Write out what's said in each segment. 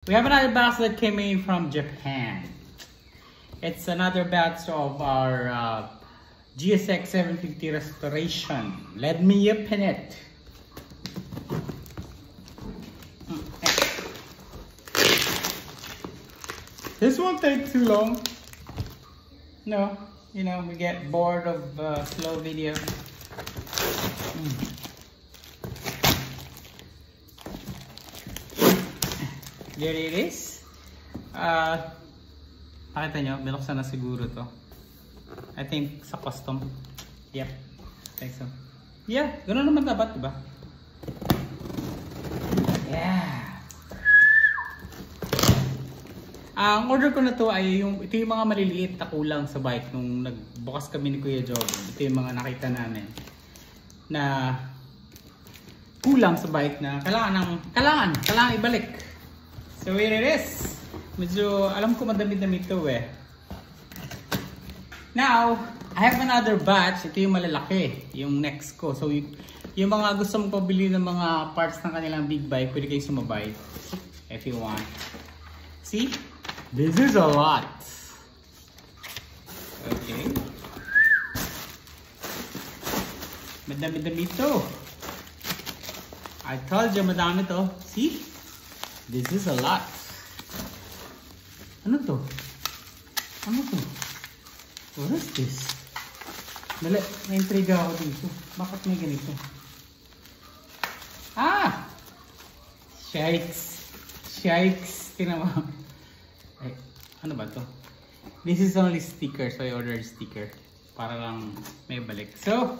We have another box that came in from Japan. It's another batch of our GSX 750 restoration. Let me open it. This won't take too long. No, you know, we get bored of slow video. There it is. Nakita nyo, binuksan na siguro to. I think sa custom. Yep, I think so. Yeah, ganoon naman dapat, diba? Yeah. Ang order ko na to ay ito yung mga maliliit na kulang sa bike nung nagbukas kami ni Kuya Job. Ito yung mga nakita namin na kulang sa bike na kailangan ibalik. So here it is. Medyo alam ko madami-dami ito eh. Now, I have another batch. Ito yung malalaki, yung next ko. So yung mga gusto mong pabili ng mga parts ng kanilang big bike, pwede kayo sumabay if you want. See? This is a lot. Okay. Madami-dami ito. I told you madami ito. See? This is a lot. Ano to? Ano to? What is this? Dali, na-intriga ako dito. Bakit may ganito? Ah! Shikes. Shikes. Tinawa. Ay, ano ba to? This is only sticker. So I ordered sticker. Para lang may balik. So,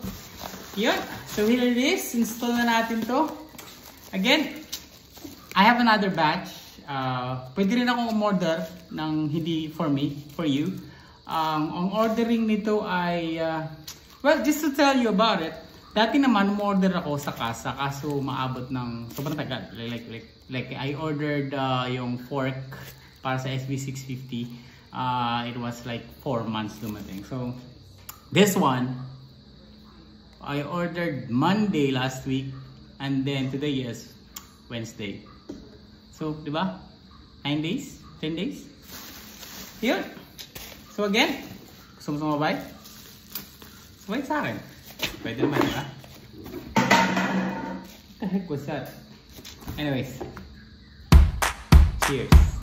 yun. So here it is. Install na natin to. Again, I have another batch. Pwede rin akong umorder ng hindi for me, for you. Ang ordering nito ay, well, just to tell you about it, dati naman umorder ako sa casa, kaso maabot ng sobrang tagal. Like I ordered yung fork para sa SB650. It was like 4 months dumating. So, this one, I ordered Monday last week, and then today is Wednesday. So, di ba? 9 days? 10 days? Yun. So again, gusto mo sumabay? Sumabay sa akin. Pwede naman, di ba? What the heck was that? Anyways. Cheers.